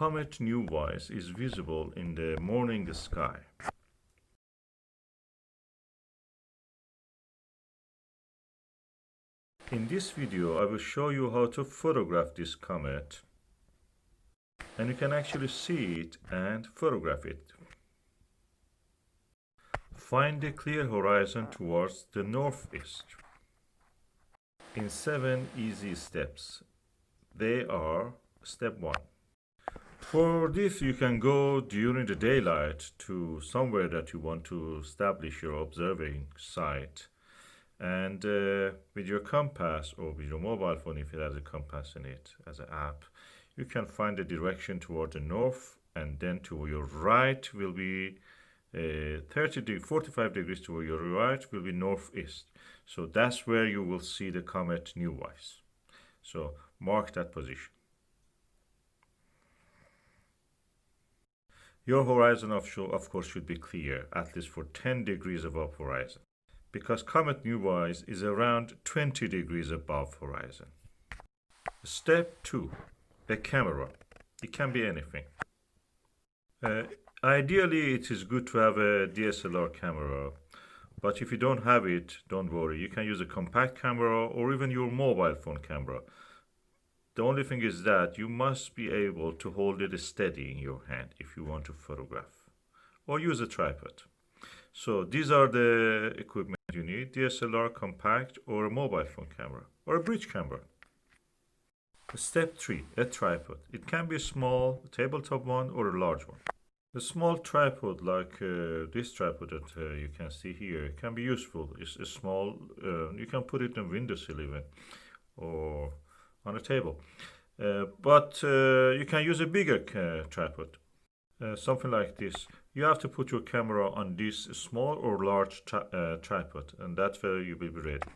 Comet NEOWISE is visible in the morning sky. In this video, I will show you how to photograph this comet, and you can actually see it and photograph it. Find the clear horizon towards the northeast in 7 easy steps. They are: step 1. For this, you can go during the daylight to somewhere that you want to establish your observing site, and with your compass or with your mobile phone, if it has a compass in it as an app, you can find the direction toward the north, and then to your right will be 45 degrees to your right will be northeast. So that's where you will see the comet NEOWISE. So mark that position. Your horizon of course should be clear, at least for 10 degrees above horizon, because Comet NEOWISE is around 20 degrees above horizon. Step 2. A camera. It can be anything. Ideally, it is good to have a DSLR camera, but if you don't have it, don't worry. You can use a compact camera or even your mobile phone camera. The only thing is that you must be able to hold it steady in your hand if you want to photograph, or use a tripod. So these are the equipment you need: DSLR, compact, or a mobile phone camera, or a bridge camera. Step 3, a tripod. It can be a small tabletop one or a large one. A small tripod like this tripod that you can see here can be useful. It's a small, you can put it in a windowsill even, or on a table. But you can use a bigger tripod, something like this. You have to put your camera on this small or large tripod, and that's where you will be ready.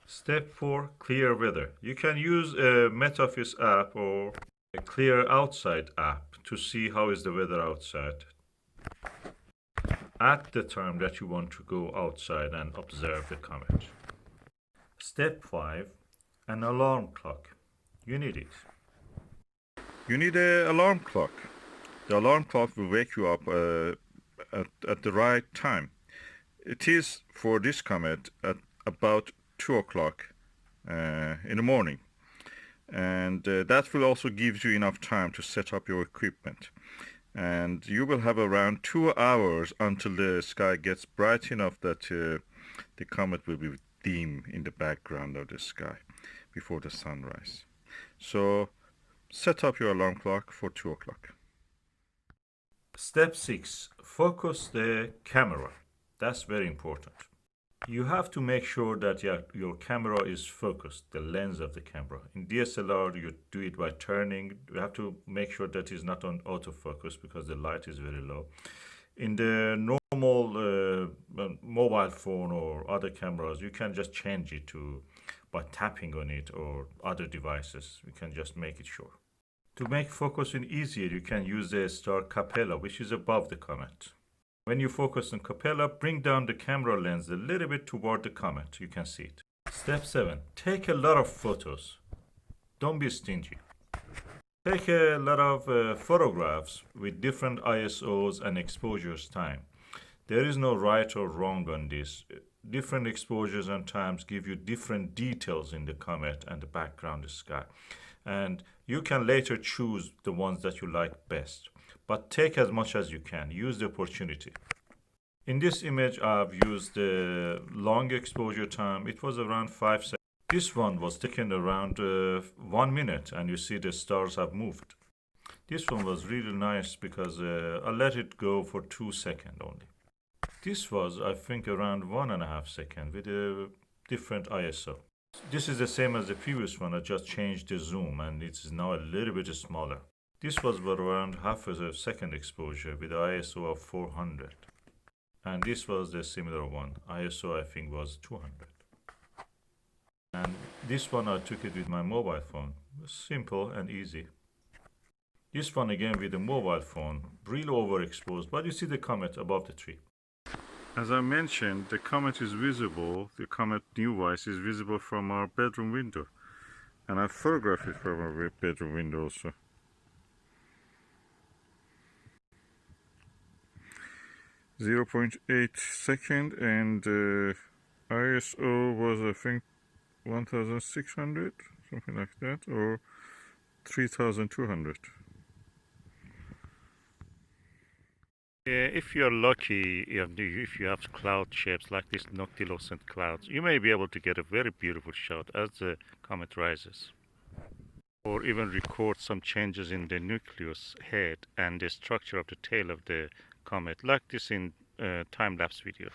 Step 4, clear weather. You can use a Metaphys app or a clear outside app to see how is the weather outside at the time that you want to go outside and observe the comet. Step 5, an alarm clock. You need it. You need an alarm clock. The alarm clock will wake you up at the right time. It is for this comet at about 2 o'clock in the morning, and that will also give you enough time to set up your equipment, and you will have around 2 hours until the sky gets bright enough that the comet will be dim in the background of the sky before the sunrise. So set up your alarm clock for 2 o'clock. Step 6, focus the camera. That's very important. You have to make sure that your camera is focused, the lens of the camera. In DSLR, you do it by turning. You have to make sure that it's not on autofocus because the light is very low. In the normal mobile phone or other cameras, you can just change it by tapping on it, or other devices. You can just make it sure. To make focusing easier, you can use the star Capella, which is above the comet. When you focus on Capella, bring down the camera lens a little bit toward the comet. You can see it. Step 7. Take a lot of photos. Don't be stingy. Take a lot of photographs with different ISOs and exposures time. There is no right or wrong on this. Different exposures and times give you different details in the comet and the background, the sky. And you can later choose the ones that you like best. But take as much as you can. Use the opportunity. In this image, I've used the long exposure time. It was around 5 seconds. This one was taken around 1 minute, and you see the stars have moved. This one was really nice because I let it go for 2 seconds only. This was, I think, around 1.5 seconds with a different ISO. This is the same as the previous one. I just changed the zoom, and it is now a little bit smaller. This was around half a second exposure with ISO of 400. And this was the similar one. ISO, I think, was 200. And this one, I took it with my mobile phone. Simple and easy. This one again with the mobile phone, really overexposed, but you see the comet above the tree. As I mentioned, the comet is visible, the Comet NEOWISE is visible from our bedroom window. And I photographed it from our bedroom window also. 0.8 second, and ISO was, I think, 1600, something like that, or 3200. If you're lucky, if you have cloud shapes like these noctilucent clouds, you may be able to get a very beautiful shot as the comet rises, or even record some changes in the nucleus head and the structure of the tail of the comet, like this in time-lapse video.